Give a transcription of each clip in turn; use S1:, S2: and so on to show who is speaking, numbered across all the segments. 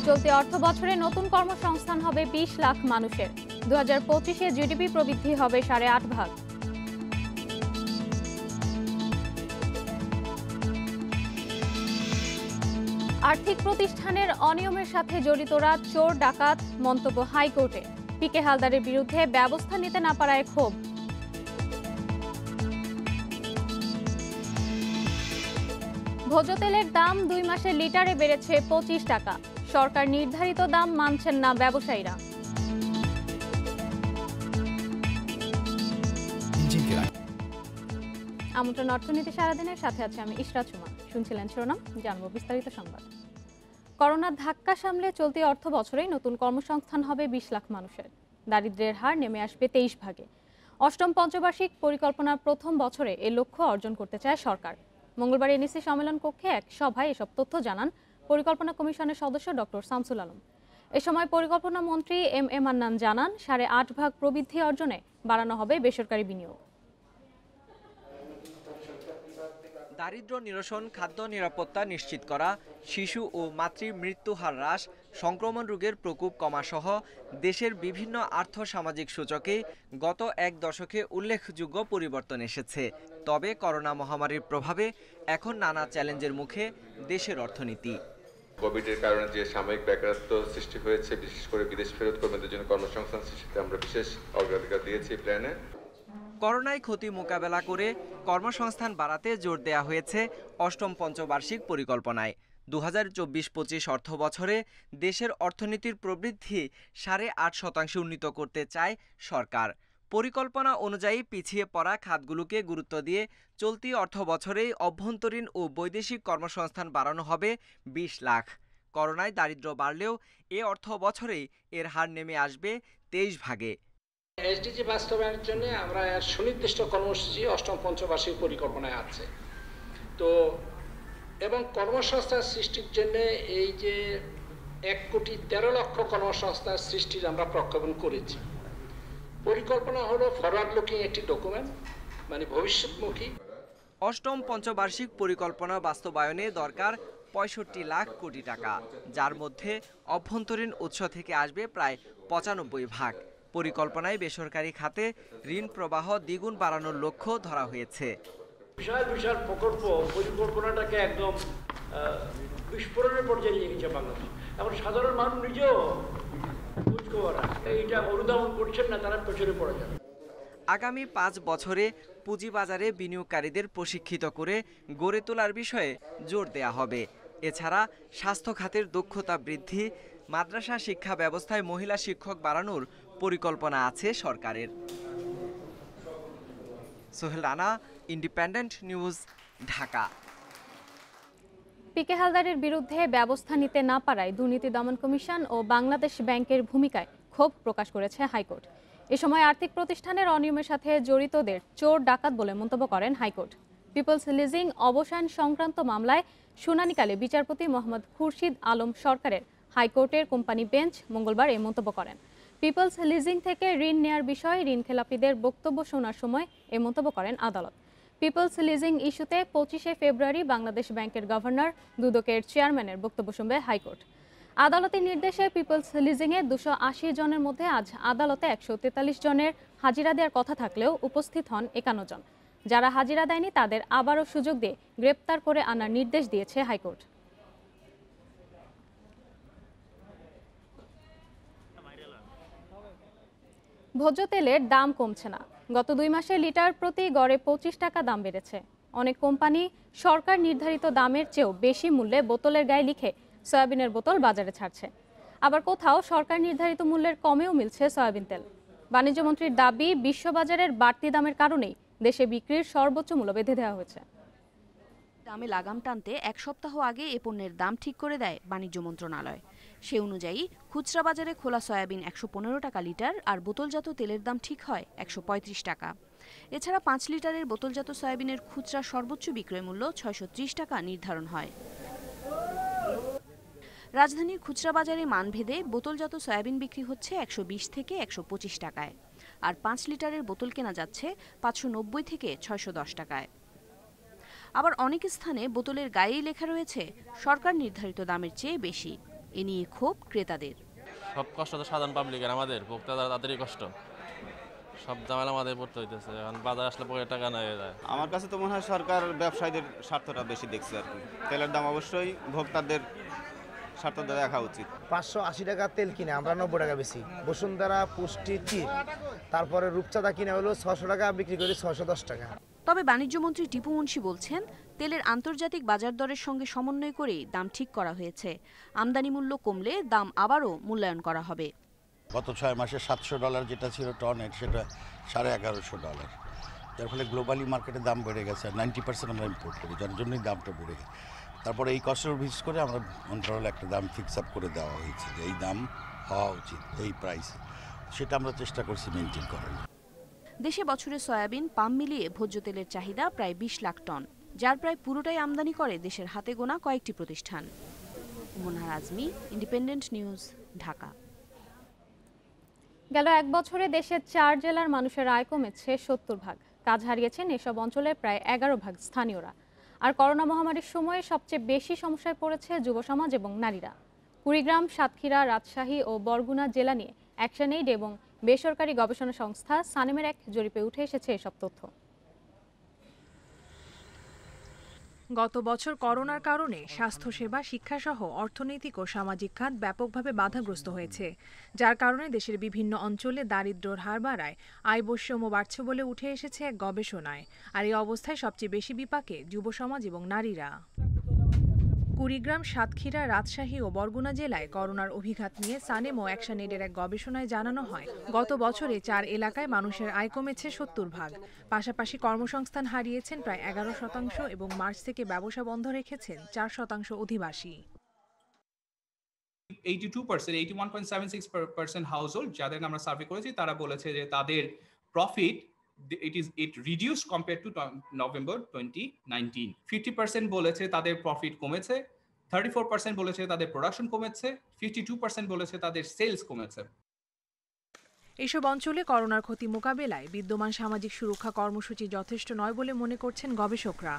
S1: চলতি অর্থবছরে নতুন কর্মসংস্থান হবে ২০ লাখ মানুষের। ২০২৫-এ জিডিপি প্রবৃদ্ধি হবে ৮.৫%। আর্থিক প্রতিষ্ঠানের অনিয়মের সাথে জড়িতরা চোর ডাকাত, মন্তব্য হাইকোর্টে। পিকে হালদারের বিরুদ্ধে ব্যবস্থা নিতে না পারায় ক্ষোভ। ভোজ্য তেলের দাম ২ মাসে লিটারে বেড়েছে ২৫ টাকা। সরকার নির্ধারিত দাম মানছেন না ব্যবসায়ীরা। আমন্ত্রণ অর্থনীতি সারাদিনের সাথে আছে আমি ইশরাত সুমা। শুনছিলেন শিরোনাম, জানবো বিস্তারিত সংবাদ। করোনার ধাক্কা সামলে চলতি অর্থ বছরেই নতুন কর্মসংস্থান হবে ২০ লাখ মানুষের। দারিদ্র্যের হার নেমে আসবে ২৩ ভাগে। অষ্টম পঞ্চবার্ষিক পরিকল্পনার প্রথম বছরে এ লক্ষ্য অর্জন করতে চায় সরকার। মঙ্গলবার এনইসি সম্মেলন কক্ষে এক সভায় এসব তথ্য জানান পরিকল্পনা কমিশনের সদস্য ডক্টর শামসুল আলম। এ সময় পরিকল্পনা মন্ত্রী এম এ মান্নান জানান ৮.৫ ভাগ প্রবৃদ্ধি অর্জনে বাড়ানো হবে বেসরকারি বিনিয়োগ।
S2: দারিদ্র্য নিরসন, খাদ্য নিরাপত্তা নিশ্চিত করা, শিশু ও মাতৃ মৃত্যু হার হ্রাস, সংক্রমণ রোগের প্রকোপ কমা সহ দেশের বিভিন্ন আর্থ-সামাজিক সূচকে গত এক দশকে উল্লেখযোগ্য পরিবর্তন এসেছে। তবে করোনা মহামারীর প্রভাবে এখন নানা চ্যালেঞ্জের মুখে দেশের অর্থনীতি।
S3: কোভিডের কারণে যে সাময়িক বেকারত্ব সৃষ্টি হয়েছে, বিশেষ করে বিদেশ ফেরত কর্মীদের জন্য কর্মসংস্থান সৃষ্টিতে আমরা বিশেষ অগ্রাধিকার দিয়েছি প্ল্যানে।
S2: করোনায় ক্ষতি মোকাবেলা করে কর্মসংস্থান বাড়াতে জোর দেয়া হয়েছে অষ্টম পঞ্চবার্ষিক পরিকল্পনায়। ২০২৪-২৫ অর্থ বছরে দেশের অর্থনীতির প্রবৃদ্ধি ৮.৫% উন্নীত করতে চায় সরকার। পরিকল্পনা অনুযায়ী পিছিয়ে পড়া খাতগুলোকে গুরুত্ব দিয়ে চলতি অর্থ বছরেই অভ্যন্তরীণ ও বৈদেশিক কর্মসংস্থান বাড়ানো হবে ২০ লাখ। করোনায় দারিদ্র্য বাড়লেও এ অর্থ বছরেই এর হার নেমে আসবে ২৩ ভাগে।
S4: এসডিজি বাস্তবায়নের জন্য আমরা সুনির্দিষ্ট কর্মসূচি অষ্টম পঞ্চবার্ষিক পরিকল্পনায় আছে তো, এবং কর্মসংস্থান সৃষ্টির জন্য এই যে ১,১৩,০০,০০০ কর্মসংস্থান সৃষ্টির আমরা প্রক্ষেপণ করেছি। পরিকল্পনা হলো ফরওয়ার্ড লুকিং একটি ডকুমেন্ট, মানে ভবিষ্যৎমুখী।
S2: অষ্টম পঞ্চবার্ষিক পরিকল্পনা বাস্তবায়নে দরকার ৬৫ লাখ কোটি টাকা, যার মধ্যে অভ্যন্তরীণ উৎস থেকে আসবে প্রায় ৯৫ ভাগ। পরিকল্পনায় বেসরকারি খাতে ঋণ প্রবাহ দ্বিগুণ বাড়ানোর লক্ষ্য ধরা হয়েছে।
S5: বিশাল বিশাল প্রকল্প পরিকল্পনাটাকে একদম বিস্ফোরণের পর্যায়ে নিয়ে গেছে বাংলাদেশ। এখন সাধারণ মানুষ নিজেও এইটা অনুধাবন করছেন না, তারা পেছনে পড়ে যাবে।
S2: আগামী ৫ বছরে পুঁজিবাজারে বিনিয়োগকারীদের প্রশিক্ষিত করে গড়ে তোলার বিষয়ে জোর দেয়া হবে। এছাড়া স্বাস্থ্য খাতের দক্ষতা বৃদ্ধি, মাদ্রাসা শিক্ষা ব্যবস্থায় মহিলা শিক্ষক বাড়ানোর পরিকল্পনা আছে সরকারের। Sohel Rana, independent news, Dhaka.
S1: PK হালদারের বিরুদ্ধে ব্যবস্থা নিতে না পারায় দুর্নীতি দমন কমিশন ও বাংলাদেশ ব্যাংকের ভূমিকায় ক্ষোভ প্রকাশ করেছে হাইকোর্ট। এ সময় আর্থিক প্রতিষ্ঠানের অনিয়মের সাথে জড়িতদের চোর ডাকাত বলে মন্তব্য করেন হাইকোর্ট। পিপলস লিজিং অবসান সংক্রান্ত মামলায় শুনানিকালে বিচারপতি মোহাম্মদ খুরশিদ আলম সরকারের হাইকোর্টের কোম্পানি বেঞ্চ মঙ্গলবার এই মন্তব্য করেন। পিপলস লিজিং থেকে ঋণ নেয়ার বিষয়ে ঋণখেলাপিদের বক্তব্য শোনার সময় এই মন্তব্য করেন আদালত। পিপলস লিজিং ইস্যুতে ২৫শে ফেব্রুয়ারি বাংলাদেশ ব্যাংকের গভর্নর, দুদকের চেয়ারম্যানের বক্তব্য শুনবে হাইকোর্ট। আদালতের নির্দেশে পিপলস লিজিংয়ে ২৮০ জনের মধ্যে আজ আদালতে ১৪৩ জনের হাজিরা দেওয়ার কথা থাকলেও উপস্থিত হন ৫১ জন। যারা হাজিরা দেয়নি তাদের আবারও সুযোগ দিয়ে গ্রেপ্তার করে আনার নির্দেশ দিয়েছে হাইকোর্ট। ভোজ্য তেলের দাম কমছে না। গত ২ মাসে লিটার প্রতি গড়ে ২৫ টাকা দাম বেড়েছে। অনেক কোম্পানি সরকার নির্ধারিত দামের চেয়েও বেশি মূল্যে বোতলের গায়ে লিখে সয়াবিনের বোতল বাজারে ছাড়ছে। আবার কোথাও সরকার নির্ধারিত মূল্যের কমেও মিলছে সয়াবিন তেল। বাণিজ্যমন্ত্রীর দাবি, বিশ্ববাজারের বাড়তি দামের কারণেই দেশে বিক্রির সর্বোচ্চ মূল্য বেঁধে দেওয়া হয়েছে।
S6: দামে লাগাম টানতে এক সপ্তাহ আগে এ পণ্যের দাম ঠিক করে দেয় বাণিজ্য মন্ত্রণালয়। সে অনুযায়ী খুচরা বাজারে খোলা সয়াবিন ১১৫ টাকা লিটার আর বোতলজাত তেলের দাম ঠিক হয় ১৩৫ টাকা। এছাড়া ৫ লিটারের বোতলজাত সয়াবিনের খুচরা সর্বোচ্চ বিক্রয় মূল্য ৬৩০ টাকা নির্ধারণ হয়। রাজধানীর খুচরা বাজারে মানভেদে বোতলজাত সয়াবিন বিক্রি হচ্ছে ১২০ থেকে ১২৫ টাকায়, আর ৫ লিটারের বোতল কেনা যাচ্ছে ৫৯০ থেকে ৬১০ টাকায়। আবার অনেক স্থানে বোতলের গায়েই লেখা রয়েছে সরকার নির্ধারিত দামের চেয়ে বেশি। এ নিয়ে ক্ষোভ ক্রেতাদের।
S7: সব কষ্ট তো সাধারণ পাবলিকের, আমাদের ভোক্তারা তাদেরই কষ্ট। সব ঝামেলা আমাদের পড়তে হইতেছে, এখন বাজার আসলে পরে টাকা না হয়ে যায়।
S8: আমার কাছে তো মনে হয় সরকার ব্যবসায়ীদের স্বার্থটা বেশি দেখছে আর কি। তেলের দাম অবশ্যই ভোক্তাদের স্বার্থটা দেখা উচিত।
S9: 580 টাকা তেল কিনে আমরা 90 টাকা বেশি। বসুন্ধরা, পুষ্টি, চিপ, তারপরে রূপচাঁদা কিনে হলো 600 টাকা, বিক্রি করি 610 টাকা।
S6: তবে বাণিজ্যমন্ত্রী টিপু মুন্সি বলছেন, তেলের আন্তর্জাতিক বাজার দরের সঙ্গে সমন্বয় করেই দাম ঠিক করা হয়েছে। আমদানি মূল্য কমলে দাম আবারও মূল্যায়ন করা হবে।
S10: গত 6 মাসে $700 যেটা ছিল টনের, সেটা $1150। যার ফলে গ্লোবালি মার্কেটে দাম বেড়ে গেছে। 90% আমরা ইম্পোর্ট করি, যার জন্যই দামটা বেড়ে গেছে। তারপরে এই কষ্টের ভিত্তি করে আমরা মন্ত্রণালয়ে একটা দাম ফিক্স আপ করে দেওয়া হয়েছে যে এই দাম হওয়া উচিত, এই প্রাইস। সেটা আমরা চেষ্টা করছি মেনটেন করার।
S6: দেশে বছরে সয়াবিন, পাম মিলিয়ে ভোজ্য তেলের চাহিদা প্রায় 20 লাখ টন, যার প্রায় পুরোটাই আমদানি করে দেশের হাতে গোনা কয়েকটি প্রতিষ্ঠান। মুনহার আজমি, ইন্ডিপেন্ডেন্ট নিউজ, ঢাকা।
S1: গেল এক বছরে দেশের 4 জেলার মানুষের আয় কমেছে 70 ভাগ। কাজ হারিয়েছেন এসব অঞ্চলের প্রায় 11 ভাগ স্থানীয়রা। আর করোনা মহামারীর সময়ে সবচেয়ে বেশি সমস্যায় পড়েছে যুব সমাজ এবং নারীরা। কুড়িগ্রাম, সাতক্ষীরা, রাজশাহী ও বরগুনা জেলা নিয়ে অ্যাকশন-এইড এবং বেসরকারি গবেষণা সংস্থা সানেমের এক জরিপে উঠে এসেছে এসব তথ্য।
S11: গত বছর করোনার কারণে স্বাস্থ্যসেবা, শিক্ষাসহ অর্থনৈতিক ও সামাজিক খাত ব্যাপকভাবে বাধাগ্রস্ত হয়েছে, যার কারণে দেশের বিভিন্ন অঞ্চলে দারিদ্র্যের হার বাড়ায়, আয় বৈষম্য বাড়ছে বলে উঠে এসেছে এক গবেষণায়। আর এই অবস্থায় সবচেয়ে বেশি বিপাকে যুব সমাজ এবং নারীরা। কুড়িগ্রাম, সাতক্ষীরা, রাজশাহী ও বরগুনা জেলায় করোনার অভিঘাত নিয়ে সানেম ও অ্যাকশন-এইডের এক গবেষণায় জানানো হয়, গত বছরে 4 এলাকায় মানুষের আয় কমেছে 70 ভাগ। পাশাপাশি কর্মসংস্থান হারিয়েছেন প্রায় 11% এবং মার্চ থেকে ব্যবসা বন্ধ রেখেছেন 4% অধিবাসী।
S12: 81.76% হাউসহোল্ড যাদের আমরা সার্ভে করেছি তারা বলেছে যে তাদের profit it reduced compared to November 2019. 50% বলেছে তাদের প্রফিট কমেছে, 34% বলেছে তাদের প্রোডাকশন কমেছে, 52% বলেছে তাদের সেলস কমেছে।
S11: এসব অঞ্চলে করোনার ক্ষতি মোকাবেলায় বিদ্যমান সামাজিক সুরক্ষা কর্মসূচি যথেষ্ট নয় বলে মনে করছেন গবেষকরা।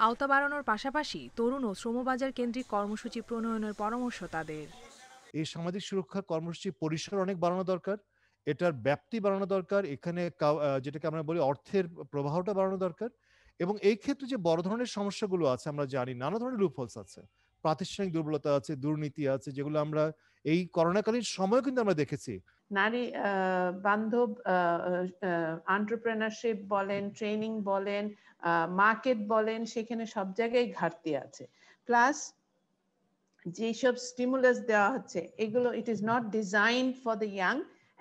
S11: আওতা বাড়ানোর পাশাপাশি তরুণ ও শ্রমবাজার কেন্দ্রিক কর্মসূচি প্রণয়নের পরামর্শ তাদের।
S13: এই সামাজিক সুরক্ষা কর্মসূচির পরিসর অনেক বাড়ানো দরকার, এটার ব্যাপ্তি বাড়ানো দরকার, এখানে যেটাকে আমরা বলি অর্থের প্রবাহটা বাড়ানো দরকার। এবং এই ক্ষেত্রে যে বড় ধরনের সমস্যাগুলো আছে, আমরা জানি নানা ধরনের লুপহোলস আছে, প্রাতিষ্ঠানিক দুর্বলতা আছে, দুর্নীতি আছে, যেগুলো আমরা এই করোনাকালীন সময় কিন্তু আমরা দেখেছি।
S14: নারী বান্ধব এন্টারপ্রেনারশিপ বলেন, ট্রেনিং বলেন, মার্কেট বলেন, সেখানে সব জায়গায় ঘাটতি আছে। প্লাস যেসব স্টিমুলাস দেওয়া হচ্ছে, এগুলো it is not designed for the young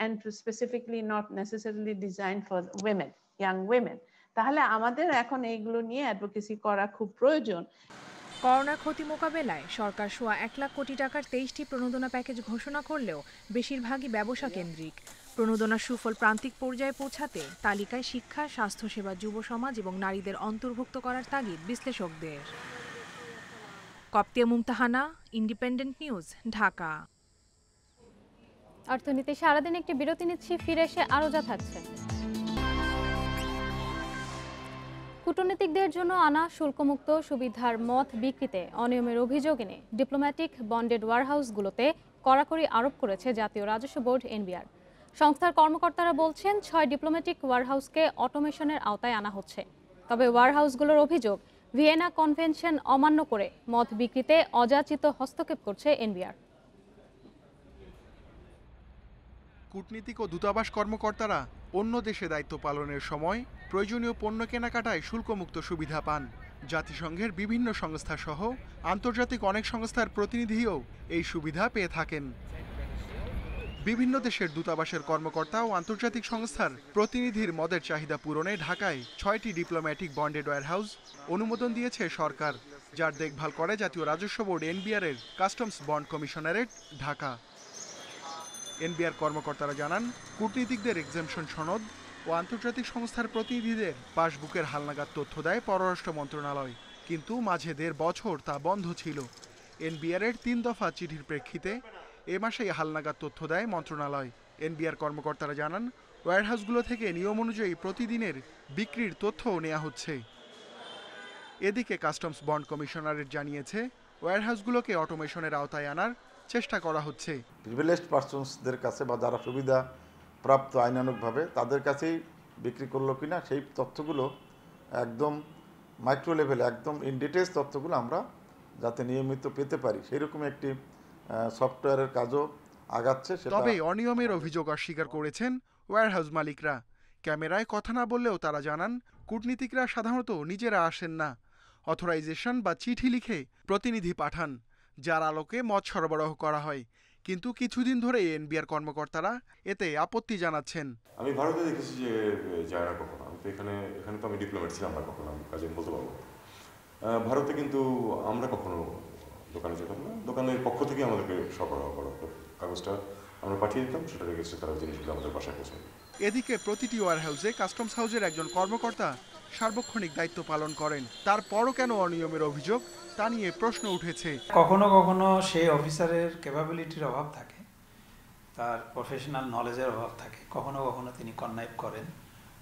S14: and specifically not necessarily designed for women, young women. তাহলে আমাদের এখন এইগুলো নিয়ে অ্যাডভোকেসি করা খুব প্রয়োজন।
S11: করোনার ক্ষতি মোকাবেলায় সরকার সোয়া 1 লাখ কোটি টাকার 23টি প্রণোদনা প্যাকেজ ঘোষণা করলেও বেশিরভাগই ব্যবসা কেন্দ্রিক। প্রণোদনার সুফল প্রান্তিক পর্যায়ে পৌঁছাতে তালিকায় শিক্ষা, স্বাস্থ্যসেবা, যুব সমাজ এবং নারীদের অন্তর্ভুক্ত করার তাগিদ বিশ্লেষকদের। কপ্তিয়া মুমতাহানা, ইন্ডিপেন্ডেন্ট নিউজ, ঢাকা।
S1: অর্থনীতি সারাদিন একটি বিরতি নিচ্ছি, ফিরে এসে আরও যা থাকছে। কূটনীতিকদের জন্য আনা শুল্কমুক্ত সুবিধার মদ বিক্রিতে অনিয়মের অভিযোগ এনে ডিপ্লোম্যাটিক বন্ডেড ওয়ারহাউসগুলোতে কড়াকড়ি আরোপ করেছে জাতীয় রাজস্ব বোর্ড এনবিআর। সংস্থার কর্মকর্তারা বলছেন 6 ডিপ্লোম্যাটিক ওয়ারহাউসকে অটোমেশনের আওতায় আনা হচ্ছে। তবে ওয়ারহাউসগুলোর অভিযোগ, ভিয়েনা কনভেনশন অমান্য করে মদ বিক্রিতে অযাচিত হস্তক্ষেপ করছে এনবিআর।
S15: কূটনীতিক ও দূতাবাস কর্মকর্তারা অন্য দেশে দায়িত্ব পালনের সময় প্রয়োজনীয় পণ্য কেনাকাটায় শুল্কমুক্ত সুবিধা পান। জাতিসংঘের বিভিন্ন সংস্থা সহ আন্তর্জাতিক অনেক সংস্থার প্রতিনিধিও এই সুবিধা পেয়ে থাকেন। বিভিন্ন দেশের দূতাবাসের কর্মকর্তা ও আন্তর্জাতিক সংস্থার প্রতিনিধির মদের চাহিদা পূরণে ঢাকায় 6টি ডিপ্লোম্যাটিক বন্ডেড ওয়্যারহাউস অনুমোদন দিয়েছে সরকার, যার দেখভাল করে জাতীয় রাজস্ব বোর্ড এনবিআর-এর customs bond commissionerate, Dhaka. NBR কর্মকর্তারা জানান, কূটনীতিকদের এক্সেমশন সনদ ও আন্তর্জাতিক সংস্থার প্রতিনিধিদের পাসবুকের হালনাগাদ তথ্য দেয় পররাষ্ট্র মন্ত্রণালয়, কিন্তু মাঝে 1.5 বছর তা বন্ধ ছিল। এনবিআর-এর 3 দফা চিঠির প্রেক্ষিতে এ মাসেই হালনাগাদ তথ্য দেয় মন্ত্রণালয়। এনবিআর কর্মকর্তারা জানান, ওয়্যারহাউসগুলো থেকে নিয়ম অনুযায়ী প্রতিদিনের বিক্রির তথ্যও নেওয়া হচ্ছে। এদিকে কাস্টমস বন্ড কমিশনারেট জানিয়েছে, ওয়্যারহাউসগুলোকে অটোমেশনের আওতায় আনার চেষ্টা করা হচ্ছে।
S16: প্রিভিলেজড পারসনসদের কাছে বা যারা সুবিধা প্রাপ্ত আইনানুগভাবে তাদের কাছেই বিক্রি করলো কিনা সেই তথ্যগুলো একদম মাইক্রো লেভেলে একদম ইন ডিটেলস তথ্যগুলো আমরা যাতে নিয়মিত পেতে পারি সেরকম একটি সফটওয়্যারের কাজও আগাচ্ছে।
S15: তবে অনিয়মের অভিযোগ অস্বীকার করেছেন ওয়্যারহাউস মালিকরা। ক্যামেরায় কথা না বললেও তারা জানান, কূটনীতিকরা সাধারণত নিজেরা আসেন না, অথরাইজেশন বা চিঠি লিখে প্রতিনিধি পাঠান, যার আলোকে মদ সরবরাহ করা হয়। কিন্তু কিছুদিন ধরে এনবিআর কর্মকর্তারা এতে আপত্তি জানাচ্ছেন।
S17: আমি ভারতে দেখেছি যে যায় না কখনো। আমি তো এখানে তো আমি ডিপ্লোমেট ছিলাম না কখনো, আমি কাজে বলতে পারবো। ভারতে কিন্তু আমরা কখনো দোকানে যেতাম না, দোকানের পক্ষ থেকে আমাদেরকে সরবরাহ করা হতো, কাগজটা আমরা পাঠিয়ে দিতাম, সেটা রেখেছে তারা জিনিসগুলো আমাদের বাসায় পৌঁছে।
S15: এদিকে প্রতিটি ওয়্যারহাউসে কাস্টমস হাউসের একজন কর্মকর্তা সার্বক্ষণিক দায়িত্ব পালন করেন। তারপরও কেন অনিয়মের অভিযোগ তা নিয়ে প্রশ্ন উঠেছে।
S18: কখনো কখনো সেই অফিসারের ক্যাপাবিলিটির অভাব থাকে, তার প্রফেশনাল নলেজের অভাব থাকে, কখনো কখনো তিনি কননাইভ করেন,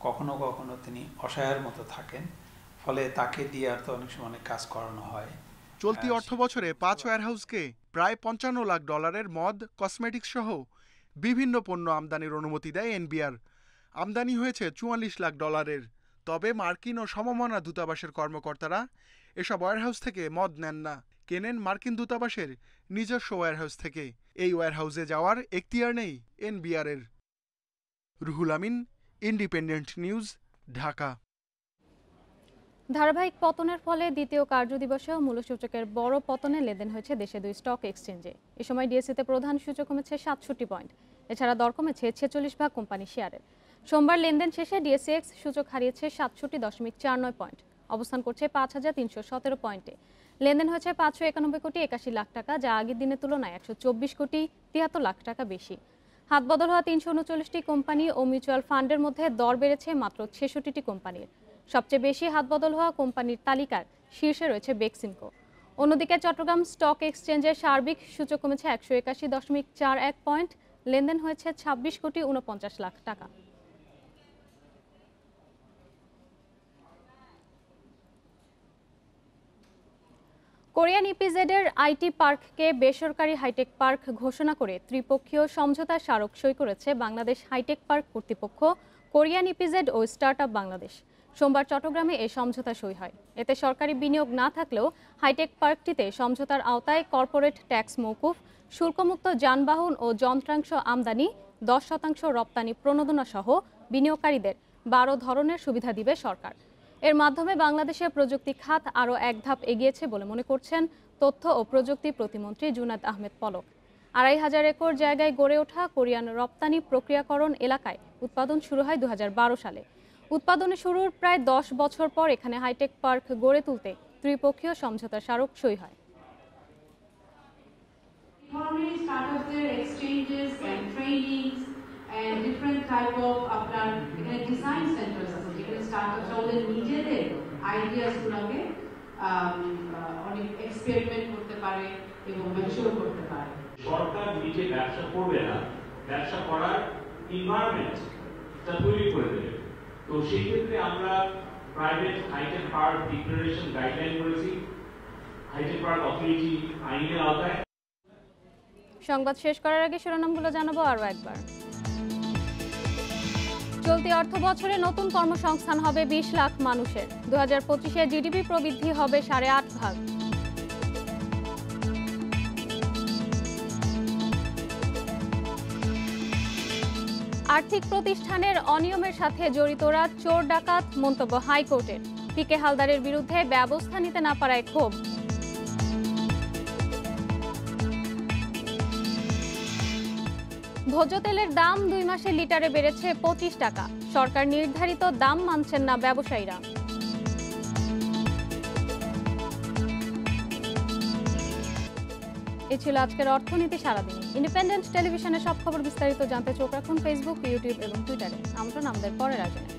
S18: কখনো কখনো তিনি অসহায়ের মতো থাকেন, ফলে তাকে দিয়ে আর তো অনেক সময় কাজ করানো হয়।
S15: চলতি অর্থ বছরে 5 ওয়্যারহাউসকে প্রায় $55 লাখ মদ, কসমেটিক্স সহ বিভিন্ন পণ্য আমদানির অনুমতি দেয় এনবিআর। আমদানি হয়েছে $44 লাখ। তবে মার্কিন ও সমমনা দূতাবাসের কর্মকর্তারা এসব ওয়্যারহাউস থেকে মদ নেন না, কেনেন মার্কিন দূতাবাসের নিজস্ব ওয়্যারহাউস থেকে। এই ওয়্যারহাউসে যাওয়ার এখতিয়ার নেই এনবিআরের। Ruhul Amin, independent news, Dhaka.
S1: ধারাবাহিক পতনের ফলে দ্বিতীয় কার্যদিবসেও মূল্যসূচকের বড় পতনে লেনদেন হয়েছে দেশে 2 স্টক এক্সচেঞ্জে। এ সময় ডিএসইতে প্রধান সূচক কমেছে 67 পয়েন্ট, এছাড়া দর কমেছে 46 কোম্পানি শেয়ারের। সোমবার লেনদেন শেষে ডিএসইএক্স সূচক হারিয়েছে 67.49 পয়েন্ট, অবস্থান করছে 5,317 পয়েন্টে। লেনদেন হয়েছে 591 কোটি 81 লাখ টাকা, যা আগের দিনের তুলনায় 124 কোটি 73 লাখ টাকা বেশি। হাত বদল হওয়া 339টি কোম্পানি ও মিউচুয়াল ফান্ডের মধ্যে দর বেড়েছে মাত্র 66টি কোম্পানির। সবচেয়ে বেশি হাত বদল হওয়া কোম্পানির তালিকার শীর্ষে রয়েছে বেক্সিমকো। অন্যদিকে চট্টগ্রাম স্টক এক্সচেঞ্জের সার্বিক সূচক কমেছে 181.41 পয়েন্ট, লেনদেন হয়েছে 26 কোটি 49 লাখ টাকা। কোরিয়ান ইপিজেডের আইটি পার্ককে বেসরকারি হাইটেক পার্ক ঘোষণা করে ত্রিপক্ষীয় সমঝোতা স্মারক সই করেছে বাংলাদেশ হাইটেক পার্ক কর্তৃপক্ষ, কোরিয়ান ইপিজেড ও স্টার্টআপ বাংলাদেশ। সোমবার চট্টগ্রামে এই সমঝোতা সই হয়। এতে সরকারি বিনিয়োগ না থাকলেও হাইটেক পার্কটিতে সমঝোতার আওতায় কর্পোরেট ট্যাক্স মওকুফ, শুল্কমুক্ত যানবাহন ও যন্ত্রাংশ আমদানি, 10% রপ্তানি প্রণোদনা সহ বিনিয়োগকারীদের 12 ধরনের সুবিধা দিবে সরকার। এর মাধ্যমে বাংলাদেশের প্রযুক্তি খাত আরও এক ধাপ এগিয়েছে বলে মনে করছেন তথ্য ও প্রযুক্তি প্রতিমন্ত্রী জুনাদ আহমেদ পলক। 2,500 একর জায়গায় গড়ে ওঠা কোরিয়ান রপ্তানি প্রক্রিয়াকরণ এলাকায় উৎপাদন শুরু হয় 2012 সালে। উৎপাদনে শুরুর প্রায় 10 বছর পর এখানে হাইটেক পার্ক গড়ে তুলতে ত্রিপক্ষীয় সমঝোতা স্মারক সই হয়।
S19: সরকার নিজে ব্যবসা করবে না, ব্যবসা করার এনভায়রনমেন্ট তৈরি করে দেবে। তো সেই ক্ষেত্রে আমরা private hi tech park declaration guideline করেছি, হাইটেক পার্ক অথরিটি আইনের আওতায়।
S1: সংবাদ শেষ করার আগে শিরোনামগুলো জানাবো আরও একবার। চলতি অর্থ বছরে নতুন কর্মসংস্থান হবে 20 লাখ মানুষের। 2025-এ জিডিপি প্রবৃদ্ধি হবে 8.5%। আর্থিক প্রতিষ্ঠানের অনিয়মের সাথে জড়িতরা চোর ডাকাত, মন্তব্য হাইকোর্টের। পিকে হালদারের বিরুদ্ধে ব্যবস্থা নিতে না পারায় ক্ষোভ। ভোজ্য তেলের দাম 2 মাসে লিটারে বেড়েছে 25 টাকা। সরকার নির্ধারিত দাম মানছেন না ব্যবসায়ীরা। এ ছিল আজকের অর্থনীতি সারাদিন। ইন্ডিপেন্ডেন্ট টেলিভিশনের সব খবর বিস্তারিত জানতে চোখ রাখুন ফেসবুক, ইউটিউব এবং টুইটারে। আমন্ত্রণ আমাদের পরের আয়োজনে।